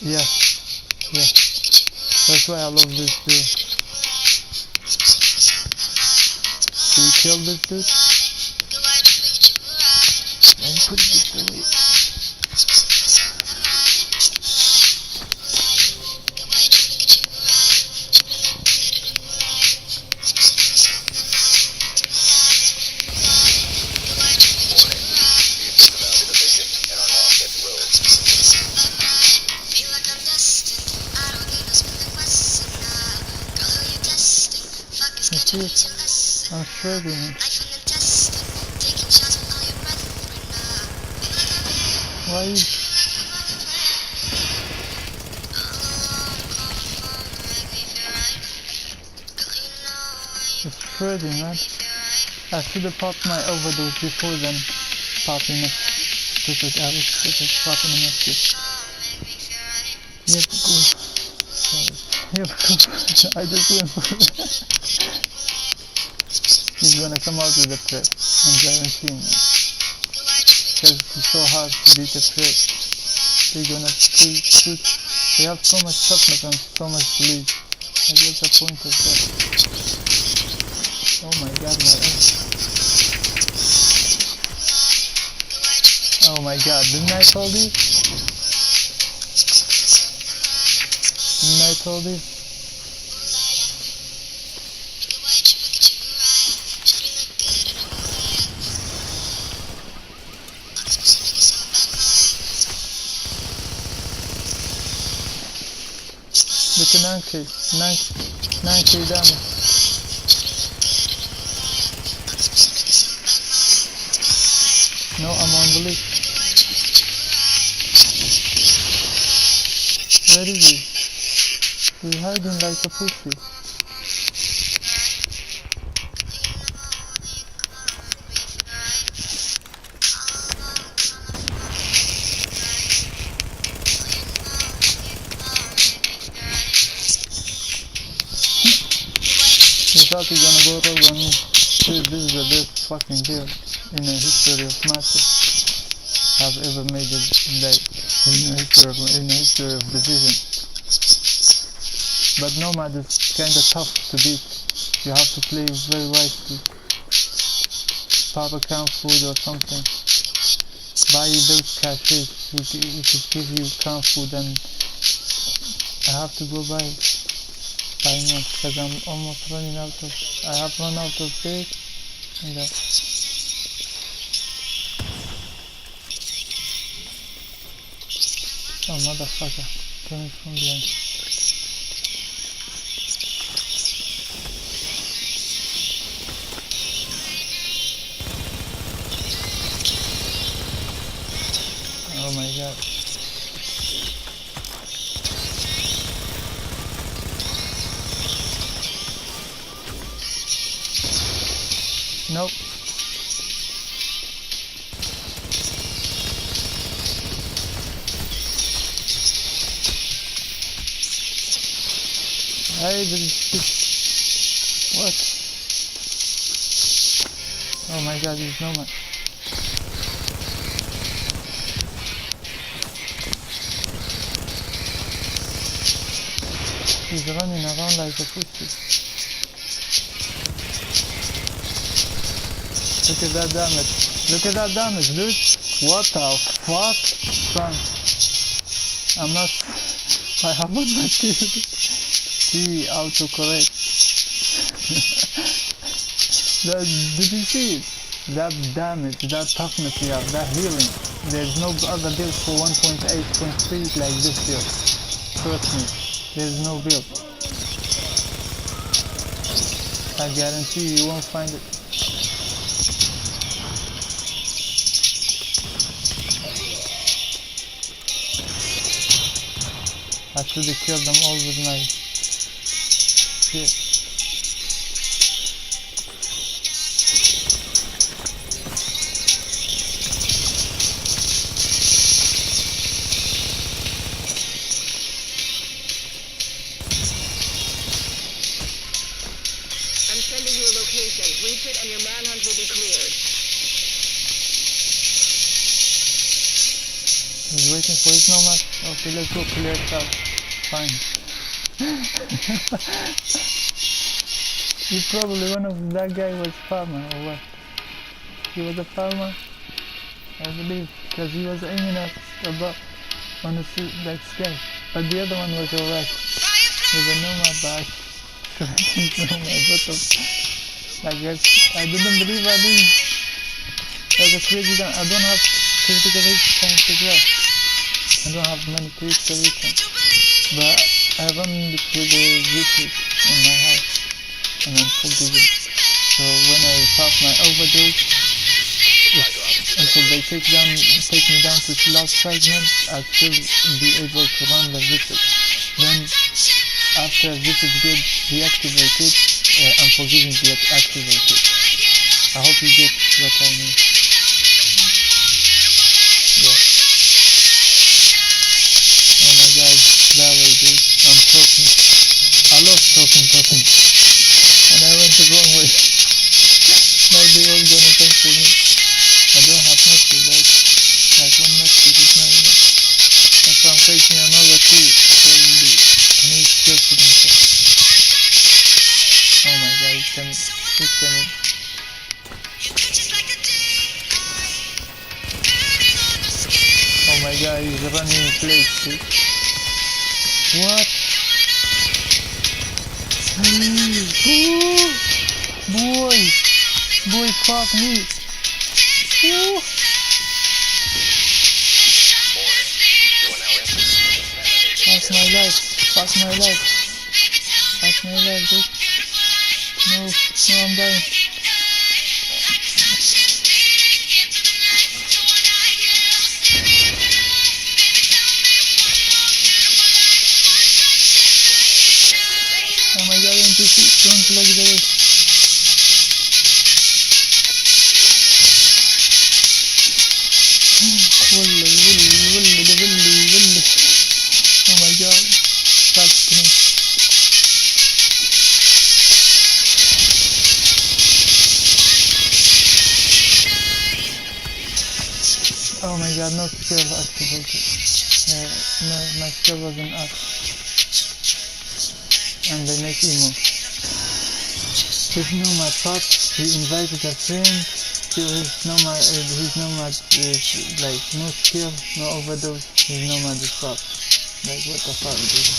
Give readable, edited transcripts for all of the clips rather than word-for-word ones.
Yeah, yeah. That's why I love this dude. Do you kill this dude? And put this away. I'm struggling. Why? It's crazy, man. I should have popped my overdose before then popping it. Stupid, I was stupid popping a message. Yep, go. Sorry. Yep, go. I just went for it. He's gonna come out with a trip. I'm guaranteeing you. Because it's so hard to beat a trip. They're gonna shoot. They have so much toughness and so much belief. I get the point of that. Oh my god, my ass. Oh my god, didn't I told you? Didn't I told you? Look at 9k damage. No, I'm on the list. Where is he? He's hiding like a pussy. He thought he's gonna go rogue on me. Dude, this is the best fucking deal in the history of matches I've ever made it, like in the history of division. But Nomad is kinda tough to beat. You have to play very wisely. Pop a camp food or something. Buy those caches. He could give you camp food, and I have to go buy more because I'm almost running out of. I have run out of bait. And oh motherfucker, coming from behind. Oh my god. Nope. Hey, what? Oh my god, he's Nomad. He's running around like a pussy. Look at that damage. Look at that damage, dude. What the fuck? Son. I'm not. I haven't not killed. See, autocorrect. Did you see it? That damage, that toughness you have, that healing. There's no other build for 1.8.3 like this build. Trust me. There's no build. I guarantee you won't find it. I should have killed them all with my shit. I'm sending you a location. Reach it and your manhunt will be cleared. He's waiting for his nomad. Okay, let's go clear it out. Fine. You probably one of that guy was farmer or what? He was a farmer, I believe, because he was aiming at about on the like sky. But the other one was alright. With a nomad, but nomad. What the? Like I didn't believe I did. That's a crazy gun. I don't have critical hit points as well. I don't have many critical hit points. But I run with the Victory in my house. And I'm forgiving. So when I pass my overdose, until they take me down to the last fragment, I'll still be able to run the Victory. Then after this is good deactivated, unforgiving deactivated. I hope you get what I mean. Yeah. Oh my god, that way dude. I'm talking. I love talking. And I went the wrong way. Now they all gonna come for me. I don't have much to like one much to just not enough. If I'm facing another two, probably I need skill signature. Oh my god, he's coming. Oh my god, he's running in place, dude. What? Boy, fuck me. Ooh. Pass my life, dude. No, I'm dying. Oh my god, NPC, don't plug the way. Willy. Oh my god, that's me. Oh my god, no skill activated. My skill wasn't up. And they make emo. His nomad thought he invited a friend to his nomad is like no skill, no overdose, his nomad is thought. Like what the fuck, dude?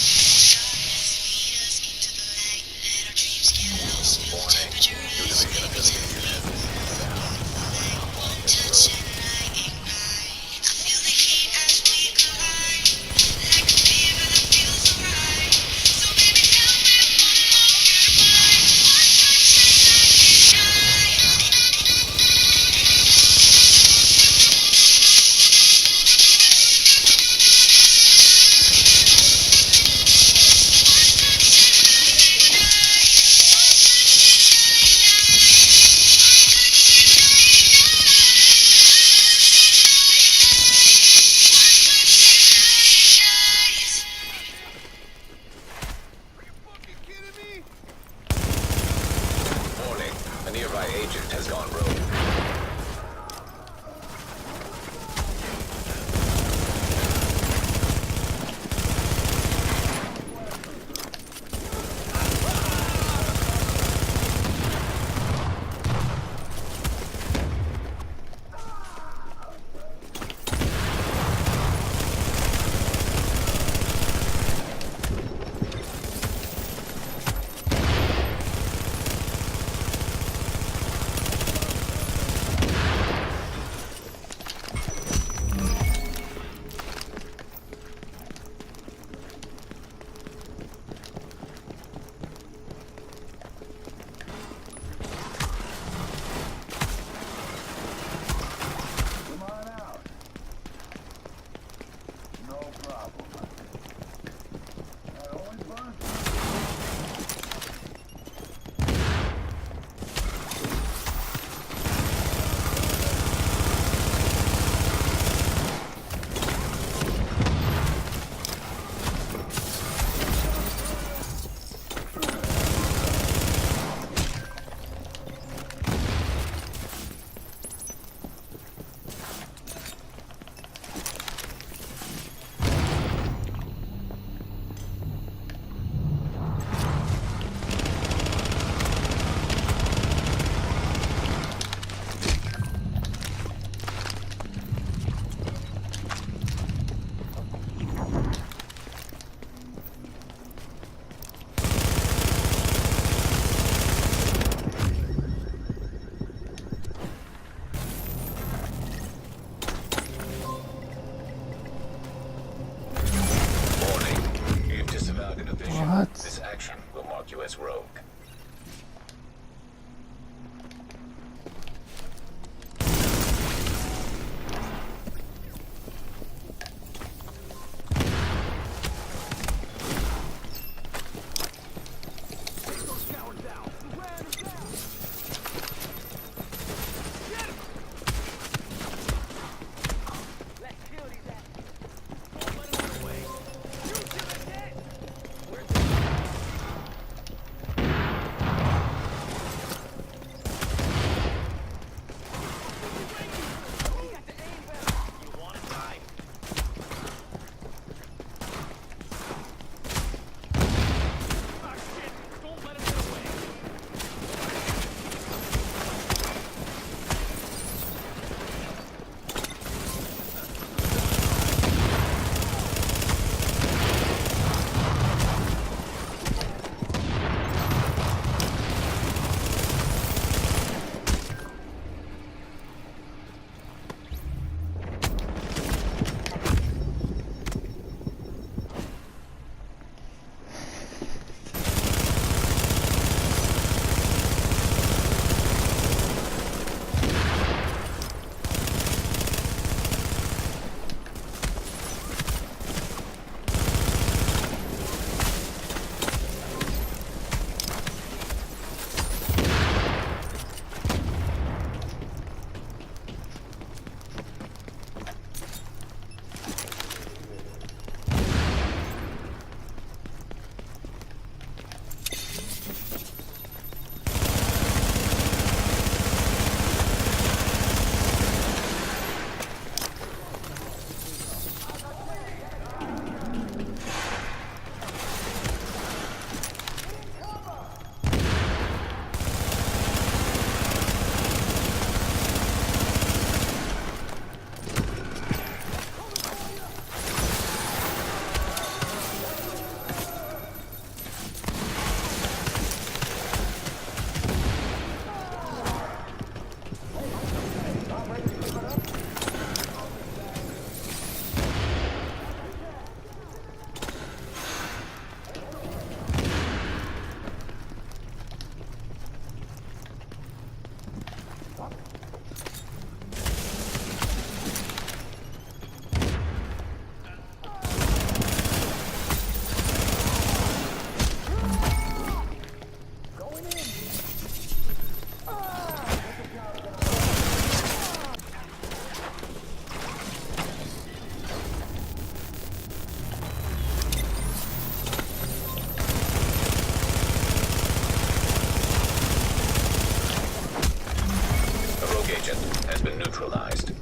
What? This action will mark you as rogue. Neutralized.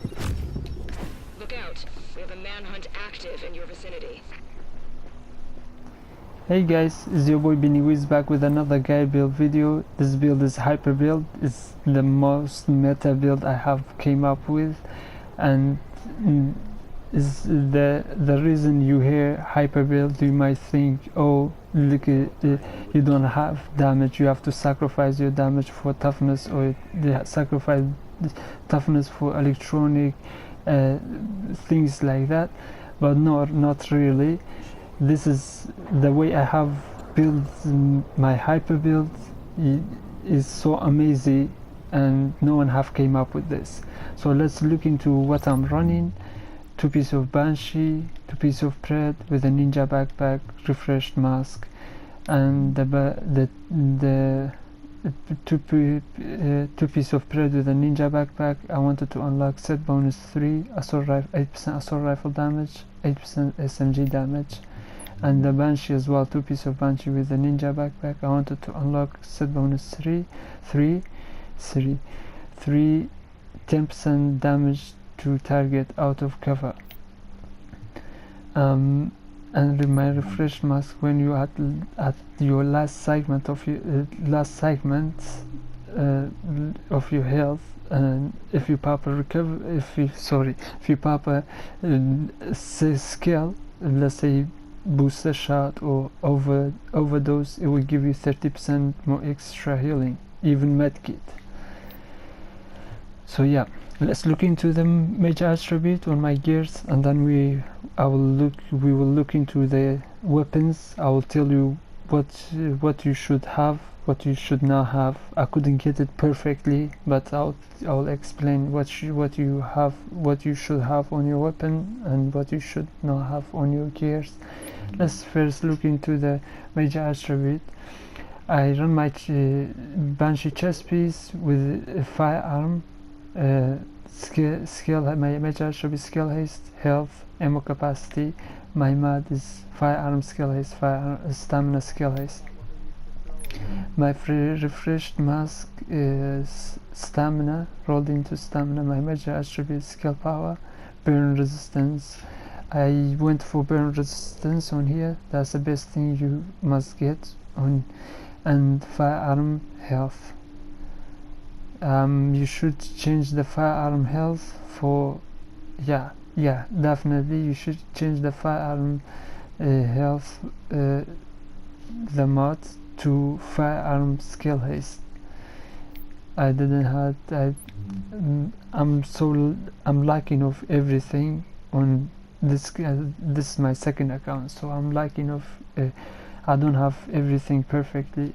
Look out. We have a manhunt active in your vicinity. Hey guys, it's your boy Biniwiz back with another guide build video. This build is HYBIRD. It's the most meta build I have came up with, and is the reason you hear HYBIRD, you might think, oh look at it, you don't have damage, you have to sacrifice your damage for toughness, or sacrifice toughness for electronic things like that. But no, not really. This is the way I have built my HYBIRD. Is so amazing, and no one have came up with this. So let's look into what I'm running. 2 pieces of Banshee, 2 pieces of bread with a ninja backpack, refreshed mask, and the 2 pieces of bread with a ninja backpack. I wanted to unlock set bonus 3 assault rifle, 8% assault rifle damage, 8% SMG damage, and the Banshee as well. 2 pieces of Banshee with a ninja backpack. I wanted to unlock set bonus 3 10% damage to target out of cover, and my refresh mask. When you at your last segment of your of your health, and if you pop a if you pop a skill, let's say booster shot or overdose, it will give you 30% more extra healing, even medkit. So yeah, let's look into the major attribute on my gears, and then we will look into the weapons. I will tell you what you should have, what you should not have. I couldn't get it perfectly, but I'll explain what you have, what you should have on your weapon, and what you should not have on your gears. Let's first look into the major attribute. I run my Banshee chest piece with a firearm, skill. My major attribute skill haste, health, ammo capacity. My mod is firearm skill haste, stamina skill haste. My refreshed mask is stamina, rolled into stamina. My major attribute skill power, burn resistance. I went for burn resistance on here. That's the best thing you must get on. And firearm health. You should change the firearm health for definitely you should change the firearm health, the mod, to firearm skill haste. I didn't have I'm lacking of everything on this. This is my second account, so I'm lacking of I don't have everything perfectly,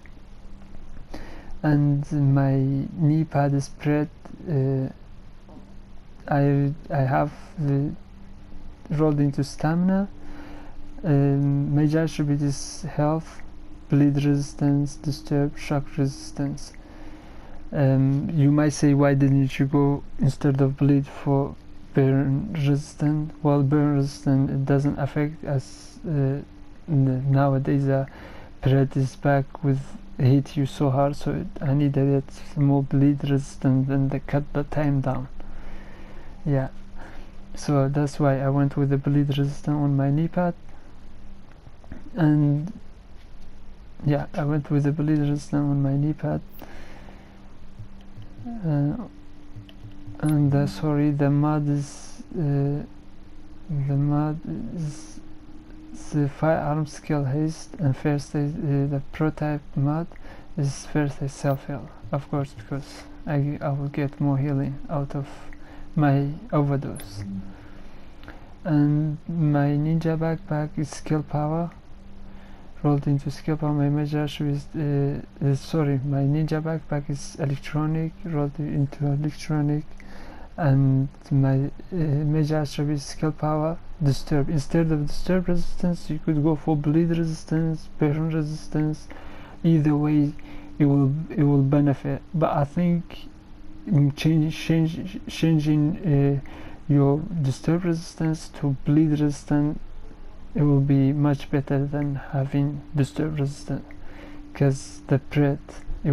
and my knee pad is spread. I have rolled into stamina. Major attribute is health, bleed resistance, disturb, shock resistance. You might say, why didn't you go instead of bleed for burn resistant? Well, burn resistant, it doesn't affect us. Nowadays Pred is back with hit you so hard, so I need a bit more bleed resistant and they cut the time down. Yeah, so that's why I went with the bleed resistant on my knee pad. And yeah, I went with the bleed resistant on my knee pad. And sorry, the mod is the firearm skill haste, and first aid, the prototype mod is first aid self-heal, of course, because I will get more healing out of my overdose. And my ninja backpack is skill power, rolled into skill power. My major attribute my ninja backpack is electronic, rolled into electronic. And my major attribute is skill power, disturb. Instead of disturb resistance, you could go for bleed resistance, burn resistance. Either way, it will benefit. But I think changing your disturb resistance to bleed resistant, it will be much better than having disturb resistant, because the Pred, it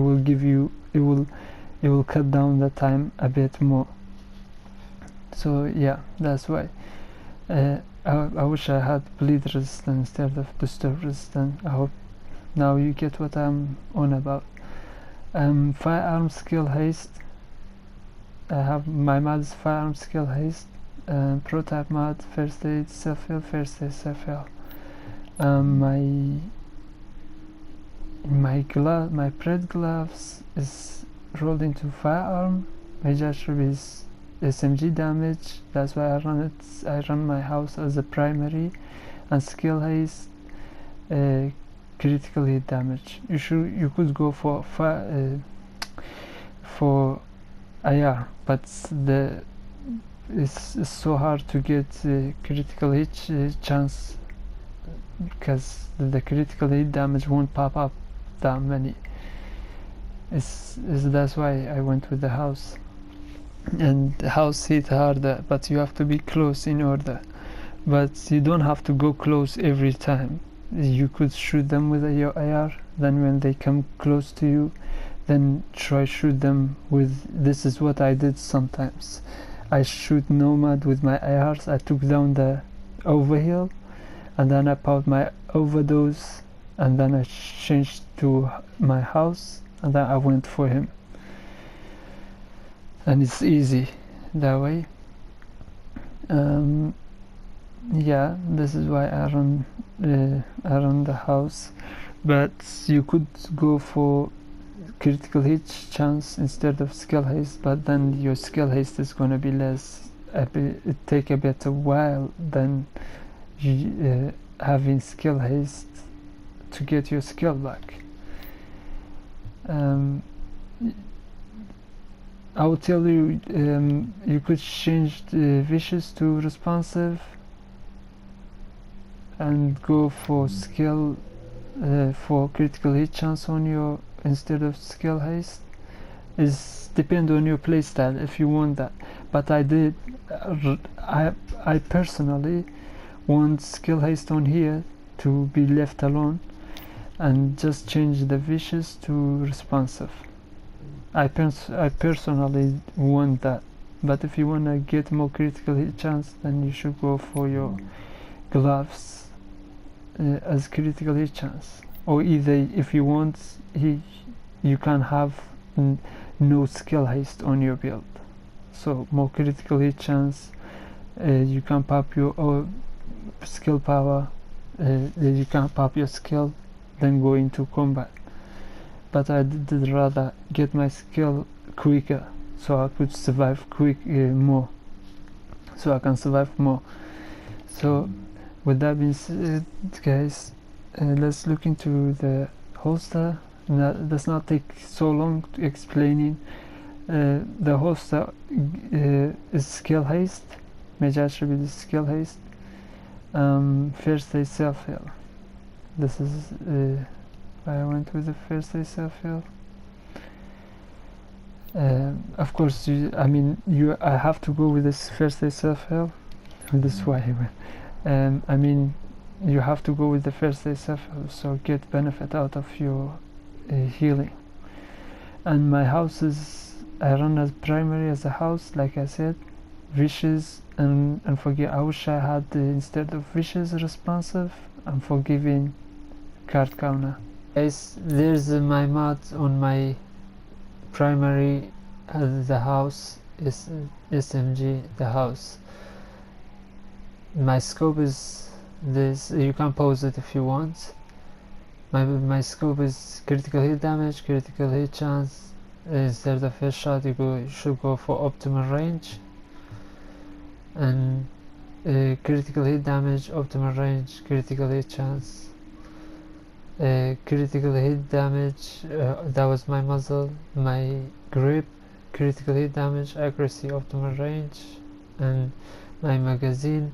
will cut down the time a bit more. So yeah, that's why I wish I had bleed resistant instead of disturb resistant. I hope now you get what I'm on about. Firearm skill haste. I have my mod is firearm skill haste. Prototype mod, first aid self-heal, first aid self-heal. My Pred gloves is rolled into firearm. Major attribute is SMG damage, that's why I run it. I run my house as a primary. And skill haste, critical hit damage. You could go for IR, but it's so hard to get critical hit chance, because the critical hit damage won't pop up that many. That's why I went with the house. And the house hit harder, but you have to be close in order. But you don't have to go close every time. You could shoot them with your IR, then when they come close to you, then try shoot them with. This is what I did sometimes. I shoot Nomad with my IRs. I took down the overheal, and then I popped my overdose, and then I changed to my house, and then I went for him. And it's easy that way. Yeah, this is why I run the house. But you could go for critical hit chance instead of skill haste, but then your skill haste is gonna be less. It take a bit a while than having skill haste to get your skill back. I will tell you, you could change the vicious to responsive and go for skill for critical hit chance on your instead of skill haste. Is depend on your playstyle if you want that, but I personally want skill haste on here to be left alone and just change the vicious to responsive. I personally want that, but if you want to get more critical hit chance, then you should go for your gloves as critical hit chance, or either if you want you can have no skill haste on your build, so more critical hit chance, you can pop your skill power, you can pop your skill then go into combat. But I did rather get my skill quicker so I could survive more, so I can survive more. So with that being said, guys, let's look into the holster. That does not take so long explaining. The holster is skill haste, major attribute is skill haste. First aid self-heal. This is I went with the first aid self-heal. Of course, I have to go with this first aid self-heal. This is why I went. You have to go with the first aid self-heal, so get benefit out of your healing. And my house is, I run as primary as a house, like I said, vicious and forgive. I wish I had instead of vicious responsive and forgiving card counter. Guys, there's my mod on my primary the house is SMG the house. My scope is this, you can pause it if you want. My scope is critical hit damage, critical hit chance. Instead of the first shot you should go for optimal range, and critical hit damage, optimal range, critical hit chance. Critical hit damage, that was my muzzle. My grip, critical hit damage, accuracy, optimal range. And my magazine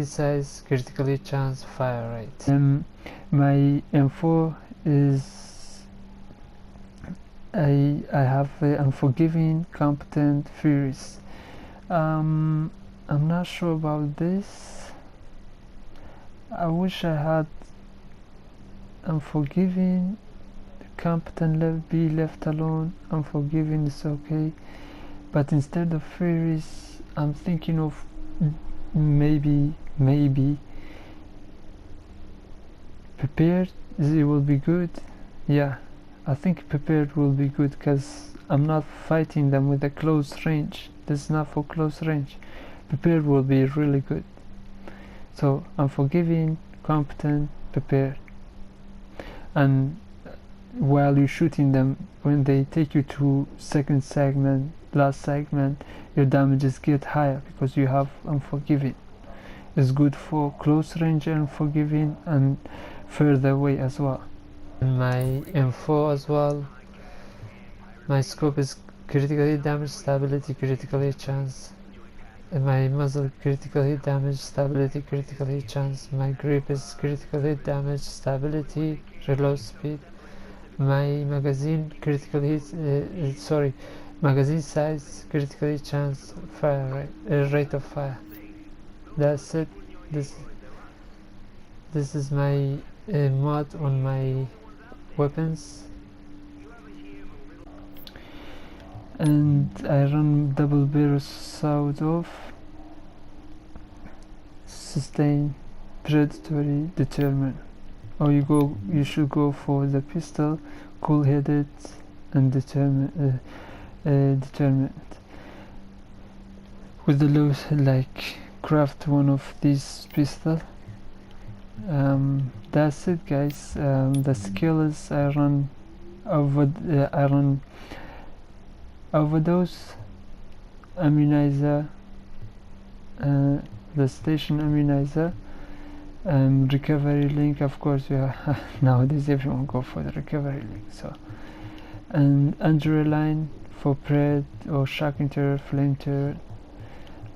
size, critical hit chance, fire rate. My M4 is I have unforgiving, competent, furious. I'm not sure about this. I wish I had unforgiving, competent, be left alone. Unforgiving is okay, but instead of furious, I'm thinking of maybe prepared. It will be good. Yeah, I think prepared will be good because I'm not fighting them with a close range. This is not for close range. Prepared will be really good. So unforgiving, competent, prepared. And while you're shooting them, when they take you to second segment, last segment, your damages get higher because you have unforgiving. It's good for close range and unforgiving and further away as well. And my M4 as well, my scope is critical hit damage, stability, critical hit chance. And my muzzle, critical hit damage, stability, critical hit chance. My grip is critical hit damage, stability, reload speed. My magazine, critical hit, magazine size, critical hit chance, fire rate of fire. That's it. This is my mod on my weapons. And I run double barrel sawed off, sustain, predatory, determined. Or you should go for the pistol, cool headed, and determined. With the low, like craft one of these pistol. That's it, guys. The skill is I run overdose, immunizer, the station immunizer, Recovery link, of course. Nowadays everyone go for the recovery link. So, and injury line for pred or shock interior, flame turret,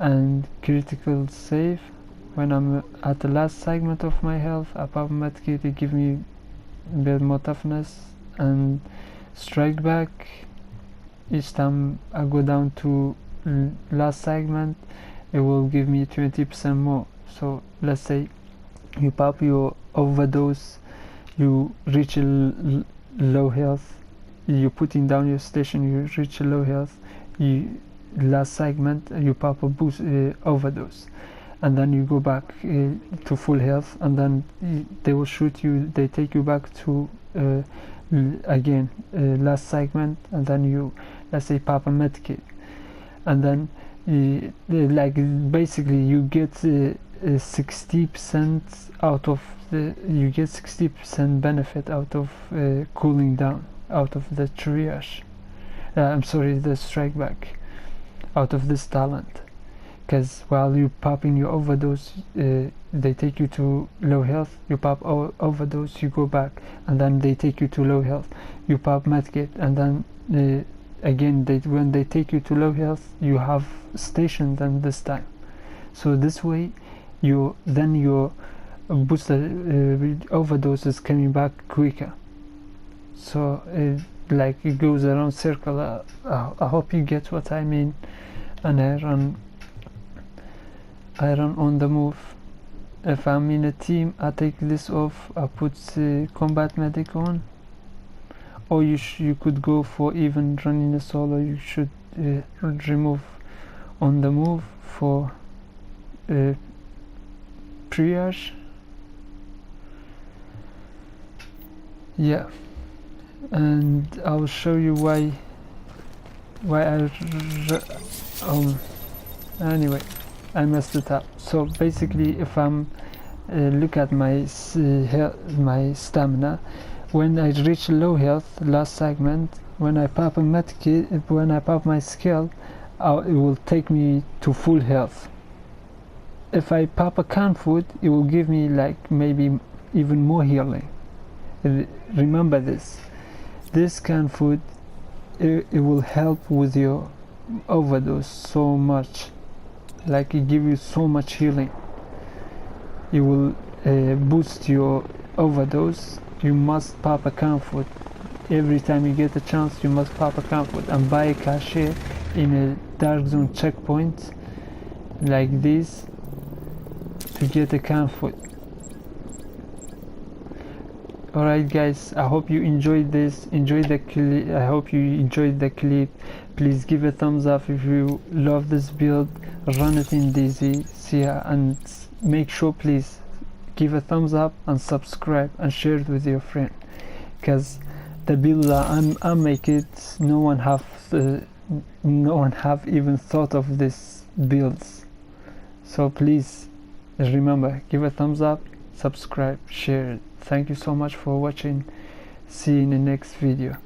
and critical save. When I'm at the last segment of my health, I pop medkit, it give me a bit more toughness, and strike back. Each time I go down to last segment, it will give me 20% more. So let's say you pop your overdose, you reach a low health, you putting down your station, you reach a low health, last segment you pop a boost overdose, and then you go back to full health, and then they will shoot you, they take you back to again last segment, and then you, let's say, pop a medkit, and then like basically you get 60% out of the, you get 60% benefit out of cooling down, out of the triage, I'm sorry, the strike back, out of this talent. Because while you popping your overdose, they take you to low health, you pop overdose, you go back, and then they take you to low health, you pop medkit, and then again when they take you to low health, you have station then this time. So this way your booster overdose is coming back quicker. So like it goes around circle. I hope you get what I mean. And I run on the move. If I'm in a team, I take this off, I put combat medic on, or you could go for even running a solo. You should remove on the move for triage. Yeah, and I'll show you why anyway, I messed it up. So basically, if I'm look at my stamina, when I reach low health, last segment, when I pop a medkit, when I pop my skill, it will take me to full health. If I pop a canned food, it will give me like maybe even more healing. Remember this canned food, it will help with your overdose so much. Like it give you so much healing. It will boost your overdose. You must pop a canned food. Every time you get a chance, you must pop a canned food and buy a cache in a dark zone checkpoint like this to get a canned food. Alright guys, I hope you enjoyed this, I hope you enjoyed the clip. Please give a thumbs up if you love this build, run it in DZ, and make sure please give a thumbs up and subscribe and share it with your friend, because the build I make it, no one have even thought of this builds. So please remember, give a thumbs up, subscribe, share it. Thank you so much for watching. See you in the next video.